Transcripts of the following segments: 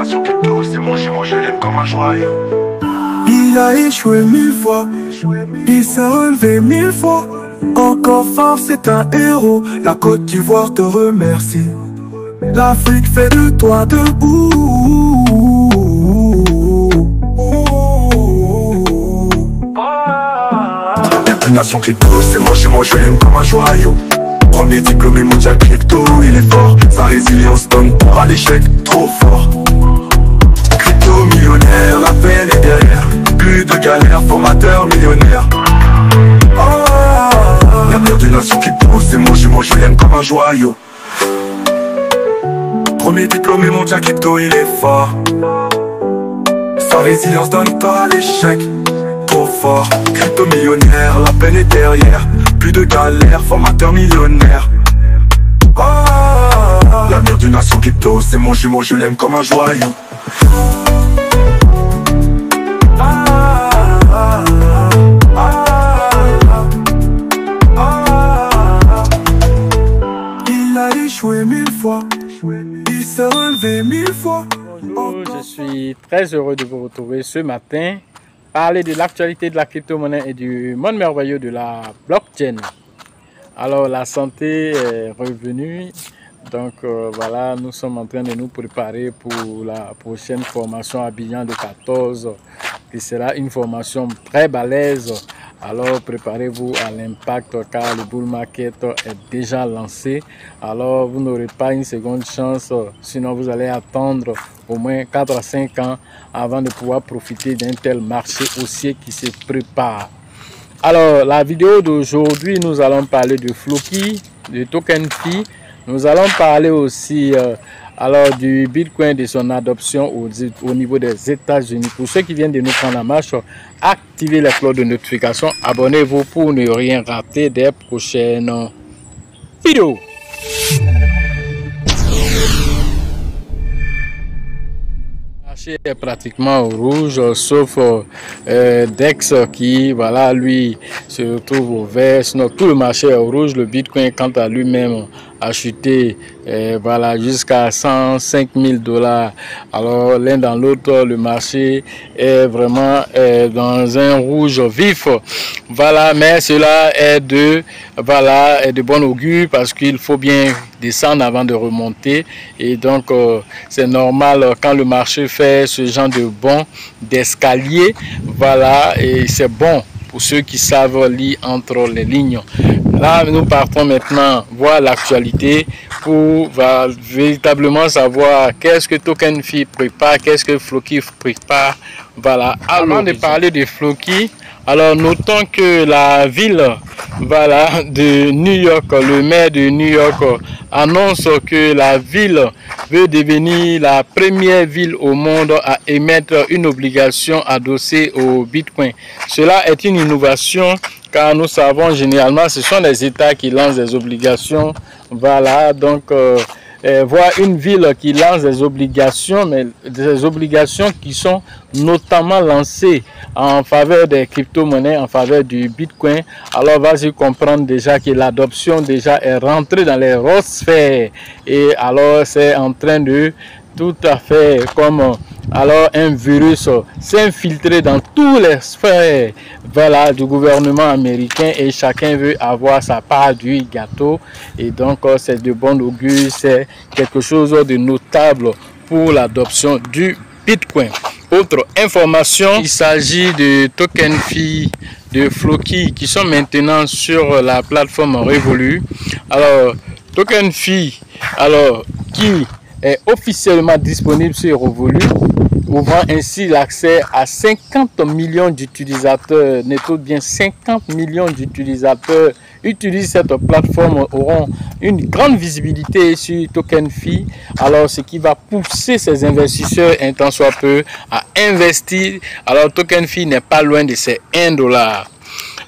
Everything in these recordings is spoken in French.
nation crypto, c'est mon jumeau, je l'aime comme un joyau. Il a échoué 1000 fois, il s'est relevé 1000 fois. Encore fort, c'est un héros. La Côte d'Ivoire te remercie. L'Afrique fait de toi debout. Nation crypto, c'est mon jumeau, je l'aime comme un joyau. Premier diplômé mondial crypto, il est fort. Sa résilience donne pour à l'échec, trop fort. Crypto millionnaire, la peine est derrière. Plus de galères, formateur millionnaire. L'avenir de nation crypto, c'est mon jumeau, je l'aime comme un joyau. Premier diplômé mondial crypto, il est fort. Sa résilience donne pas à l'échec, trop fort. Crypto millionnaire, la peine est derrière. Plus de galères, formateur millionnaire. L'avenir d'une nation crypto, c'est mon jumeau, je l'aime comme un joyau. Il a échoué 1000 fois, il s'est relevé 1000 fois. Bonjour, je suis très heureux de vous retrouver ce matin. Parler de l'actualité de la crypto-monnaie et du monde merveilleux de la blockchain. Alors la santé est revenue, donc voilà, nous sommes en train de nous préparer pour la prochaine formation à Abidjan de 14, qui sera une formation très balèze. Alors préparez-vous à l'impact car le bull market est déjà lancé. Alors vous n'aurez pas une seconde chance, sinon vous allez attendre au moins 4 à 5 ans avant de pouvoir profiter d'un tel marché haussier qui se prépare. Alors la vidéo d'aujourd'hui, nous allons parler de Floki, de TokenFi. Nous allons parler aussi alors du Bitcoin, de son adoption au niveau des États-Unis. Pour ceux qui viennent de nous prendre en marche, activez la cloche de notification. Abonnez-vous pour ne rien rater des prochaines vidéos. Le marché est pratiquement au rouge, sauf DEX qui, voilà, lui, se retrouve au vert. Sinon, tout le marché est au rouge. Le Bitcoin, quant à lui-même, a chuté voilà, jusqu'à 105 000 $. Alors, l'un dans l'autre, le marché est vraiment dans un rouge vif. Voilà, mais cela est de bon augure parce qu'il faut bien descendre avant de remonter. Et donc, c'est normal quand le marché fait ce genre de bond d'escalier. Voilà, et c'est bon pour ceux qui savent lire entre les lignes. Là, nous partons maintenant voir l'actualité pour véritablement savoir qu'est-ce que TokenFi prépare, qu'est-ce que Floki prépare. Voilà, avant de parler de Floki, alors notons que la ville, voilà, de New York, le maire de New York annonce que la ville veut devenir la première ville au monde à émettre une obligation adossée au Bitcoin. Cela est une innovation car nous savons généralement ce sont les États qui lancent des obligations. Voilà, donc voir une ville qui lance des obligations, mais des obligations qui sont notamment lancées en faveur des crypto-monnaies, en faveur du Bitcoin. Alors vas-y comprendre déjà que l'adoption déjà est rentrée dans les sphères et alors c'est en train de tout à fait comme alors un virus s'infiltrer dans toutes les sphères, voilà, du gouvernement américain et chacun veut avoir sa part du gâteau et donc c'est de bon augure, c'est quelque chose de notable pour l'adoption du Bitcoin. Autre information, il s'agit de TokenFi, de Floki qui sont maintenant sur la plateforme Revolut. Alors TokenFi, alors qui est officiellement disponible sur Revolut, ouvrant ainsi l'accès à 50 millions d'utilisateurs. Notez bien, 50 millions d'utilisateurs utilisent cette plateforme, auront une grande visibilité sur TokenFi. Alors, ce qui va pousser ces investisseurs, un tant soit peu, à investir. Alors, TokenFi n'est pas loin de ces 1 $.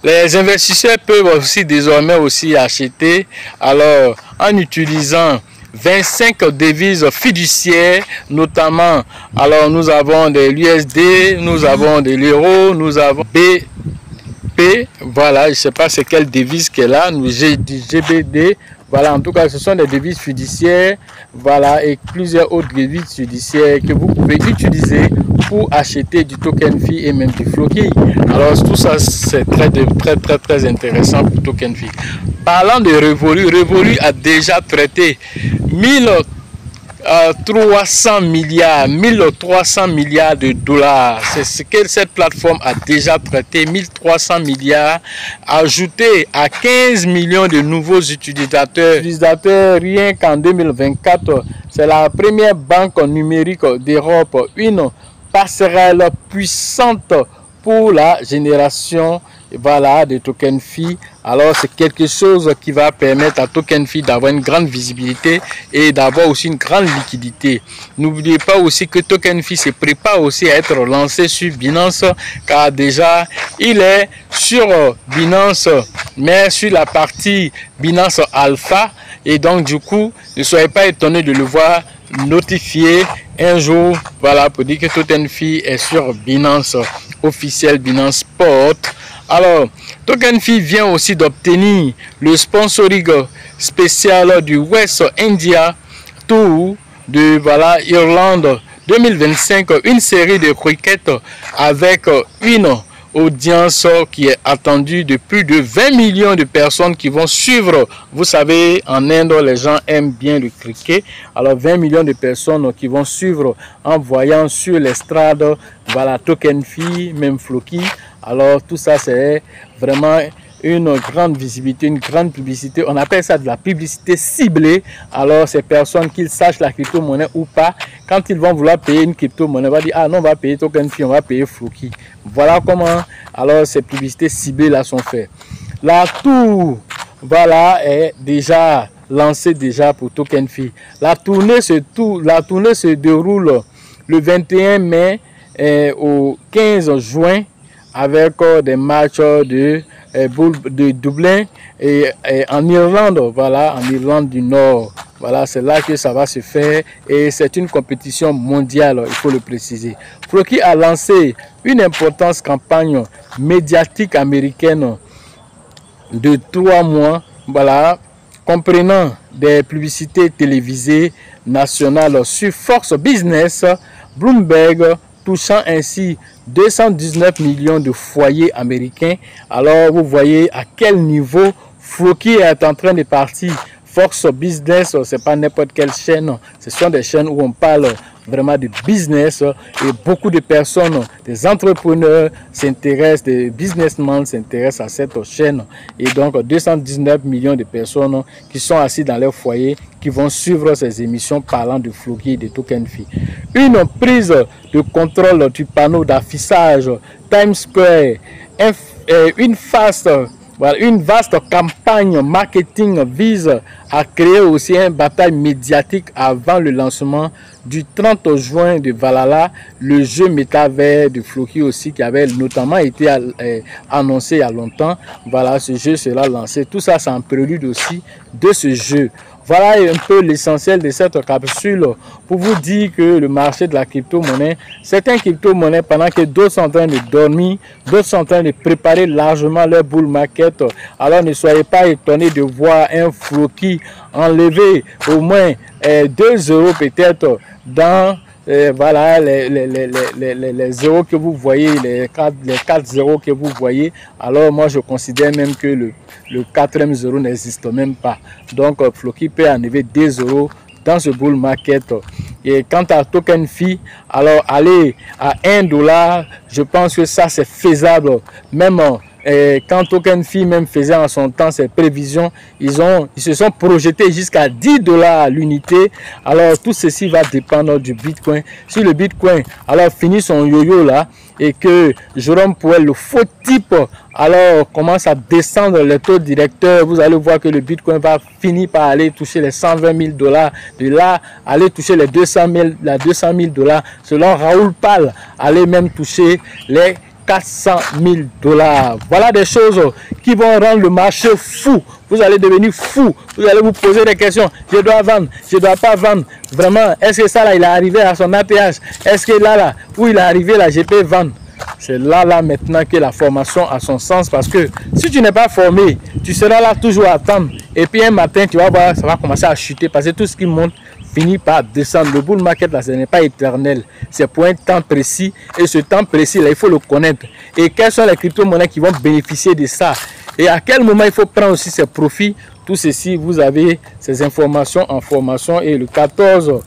Les investisseurs peuvent aussi désormais aussi acheter, alors en utilisant 25 devises fiduciaires, notamment, alors nous avons de l'USD, nous avons de l'euro, nous avons BP, voilà, je ne sais pas c'est quelle devise qu'elle a, nous j'ai du GBD, Voilà, en tout cas, ce sont des devises fiduciaires, voilà, et plusieurs autres devises fiduciaires que vous pouvez utiliser pour acheter du TokenFi et même du Floki. Alors, tout ça, c'est très intéressant pour TokenFi. Parlant de Revolut, Revolut a déjà traité 1300 milliards de dollars. C'est ce que cette plateforme a déjà traité, 1300 milliards, ajouté à 15 millions de nouveaux utilisateurs. Rien qu'en 2024, c'est la première banque numérique d'Europe, une passerelle puissante pour la génération, voilà, de TokenFi. Alors c'est quelque chose qui va permettre à TokenFi d'avoir une grande visibilité et d'avoir aussi une grande liquidité. N'oubliez pas aussi que TokenFi se prépare aussi à être lancé sur Binance, car déjà il est sur Binance, mais sur la partie Binance Alpha, et donc du coup ne soyez pas étonnés de le voir notifié un jour, voilà, pour dire que TokenFi est sur Binance officiel, Binance Sport. Alors, TokenFi vient aussi d'obtenir le sponsoring spécial du West India Tour de, voilà, Irlande 2025, une série de cricket avec une audience qui est attendue de plus de 20 millions de personnes qui vont suivre. Vous savez, en Inde, les gens aiment bien le cricket. Alors 20 millions de personnes qui vont suivre en voyant sur l'estrade, voilà, TokenFi, même Floki. Alors tout ça, c'est vraiment une grande visibilité, une grande publicité. On appelle ça de la publicité ciblée. Alors ces personnes, qu'ils sachent la crypto-monnaie ou pas, quand ils vont vouloir payer une crypto-monnaie, on va dire, ah non, on va payer TokenFi, on va payer Floki. Voilà comment alors ces publicités ciblées là sont faites. La tour, voilà, est déjà lancée déjà pour TokenFi. La tournée se déroule le 21 mai au 15 juin avec des matchs de Dublin et en Irlande, voilà, en Irlande du Nord. Voilà, c'est là que ça va se faire et c'est une compétition mondiale, il faut le préciser. Floki a lancé une importante campagne médiatique américaine de 3 mois, voilà, comprenant des publicités télévisées nationales sur Fox Business, Bloomberg, touchant ainsi 219 millions de foyers américains. Alors vous voyez à quel niveau Floki est en train de partir. Fox Business, c'est pas n'importe quelle chaîne, ce sont des chaînes où on parle vraiment de business et beaucoup de personnes, des entrepreneurs s'intéressent, des businessmen s'intéressent à cette chaîne. Et donc 219 millions de personnes qui sont assis dans leur foyer, qui vont suivre ces émissions parlant de Floki et de TokenFi. Une prise de contrôle du panneau d'affichage Times Square, une vaste campagne marketing vise à créer aussi une bataille médiatique avant le lancement du 30 juin de Valhalla, le jeu métavers de Floki aussi qui avait notamment été annoncé il y a longtemps. Voilà, ce jeu sera lancé. Tout ça, c'est un prélude aussi de ce jeu. Voilà un peu l'essentiel de cette capsule pour vous dire que le marché de la crypto-monnaie, certains crypto-monnaies, pendant que d'autres sont en train de dormir, d'autres sont en train de préparer largement leur bull market. Alors ne soyez pas étonnés de voir un Floki enlever au moins 2 euros peut-être dans voilà les zéros que vous voyez, les 4 zéros que vous voyez. Alors moi je considère même que le 4e zéro n'existe même pas. Donc Floki peut enlever 2 euros dans ce bull market. Et quant à TokenFi, alors aller à $1, je pense que ça c'est faisable. Même quand TokenFi même faisait en son temps ses prévisions, ils se sont projetés jusqu'à $10 à l'unité. Alors tout ceci va dépendre du Bitcoin. Si le Bitcoin alors finit son yo-yo là et que Jérôme Powell, le faux type, alors commence à descendre les taux directeurs, vous allez voir que le Bitcoin va finir par aller toucher les $120 000, de là aller toucher les 200 000 $, selon Raoul Pal, aller même toucher les $400 000. Voilà des choses qui vont rendre le marché fou. Vous allez devenir fou. Vous allez vous poser des questions. Je dois vendre, je ne dois pas vendre. Vraiment, est-ce que ça là, il est arrivé à son APH? Est-ce que là, où il est arrivé là, je peux vendre? C'est là maintenant que la formation a son sens, parce que si tu n'es pas formé, tu seras là toujours à attendre. Et puis un matin, tu vas voir, ça va commencer à chuter parce que tout ce qui monte finit par descendre. Le bull market, là, ce n'est pas éternel. C'est pour un temps précis. Et ce temps précis, là, il faut le connaître. Et quelles sont les crypto-monnaies qui vont bénéficier de ça? Et à quel moment il faut prendre aussi ses profits? Tout ceci, vous avez ces informations en formation. Et le 14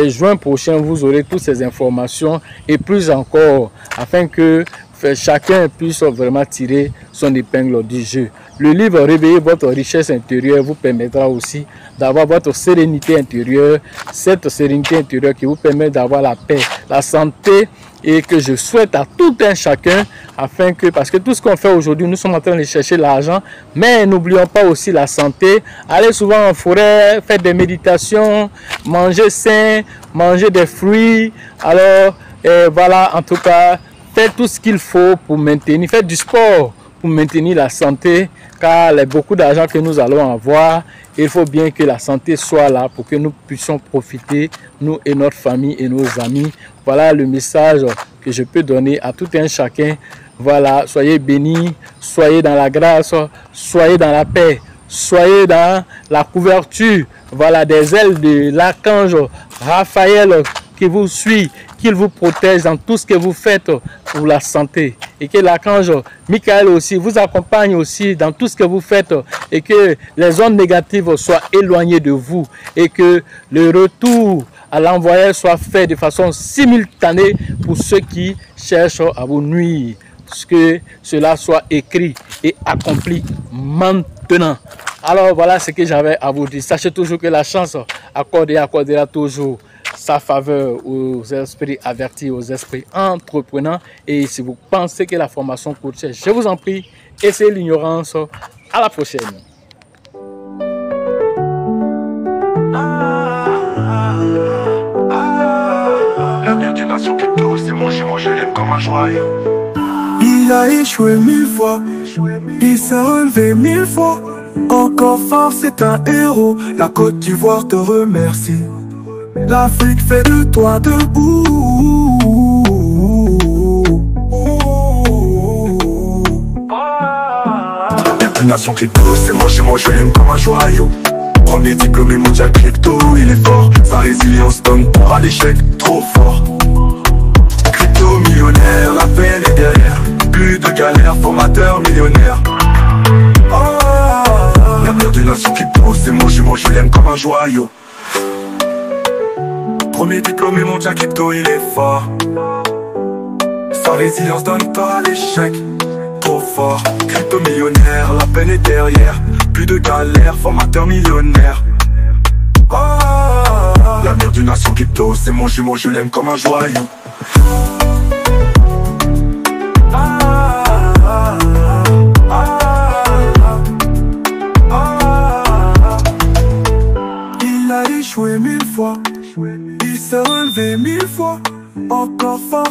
juin prochain, vous aurez toutes ces informations et plus encore, afin que chacun puisse vraiment tirer son épingle du jeu. Le livre Réveiller votre richesse intérieure vous permettra aussi d'avoir votre sérénité intérieure, cette sérénité intérieure qui vous permet d'avoir la paix, la santé, et que je souhaite à tout un chacun, afin que, parce que tout ce qu'on fait aujourd'hui, nous sommes en train de chercher l'argent, mais n'oublions pas aussi la santé. Allez souvent en forêt, faites des méditations, manger sain, manger des fruits. Alors voilà, en tout cas, faites tout ce qu'il faut pour maintenir, faites du sport pour maintenir la santé, car il y a beaucoup d'argent que nous allons avoir. Il faut bien que la santé soit là pour que nous puissions profiter, nous et notre famille et nos amis. Voilà le message que je peux donner à tout un chacun. Voilà, soyez bénis, soyez dans la grâce, soyez dans la paix, soyez dans la couverture, voilà, des ailes de l'archange Raphaël qui vous suit, qu'il vous protège dans tout ce que vous faites pour la santé. Et que l'archange Michael aussi vous accompagne aussi dans tout ce que vous faites, et que les ondes négatives soient éloignées de vous, et que le retour à l'envoyeur soit fait de façon simultanée pour ceux qui cherchent à vous nuire. Que cela soit écrit et accompli maintenant. Alors voilà ce que j'avais à vous dire. Sachez toujours que la chance accordera toujours sa faveur aux esprits avertis, aux esprits entreprenants. Et si vous pensez que la formation coûte cher, je vous en prie, essayez l'ignorance. À la prochaine. L'avenir d'une nation crypto, c'est moi je l'aime comme un joyau. Il a échoué 1000 fois, il s'est relevé 1000 fois. Encore fort, c'est un héros. La Côte d'Ivoire te remercie. L'Afrique fait de toi debout. L'avenir d'une nation crypto, c'est moi je l'aime comme un joyau. Premier diplômé mondial crypto, il est fort. Sa résilience donne pour à l'échec, trop fort. Millionnaire, la peine est derrière. Plus de galère, formateur millionnaire. L'avenir d'une nation crypto, c'est mon jumeau, je l'aime comme un joyau. Premier diplômé mondial crypto, il est fort. Sa résilience donne pas à l'échec, trop fort. Crypto millionnaire, la peine est derrière. Plus de galère, formateur millionnaire. L'avenir d'une nation crypto, c'est mon jumeau, je l'aime comme un joyau. Il a échoué 1000 fois, il s'est relevé 1000 fois. Encore fort.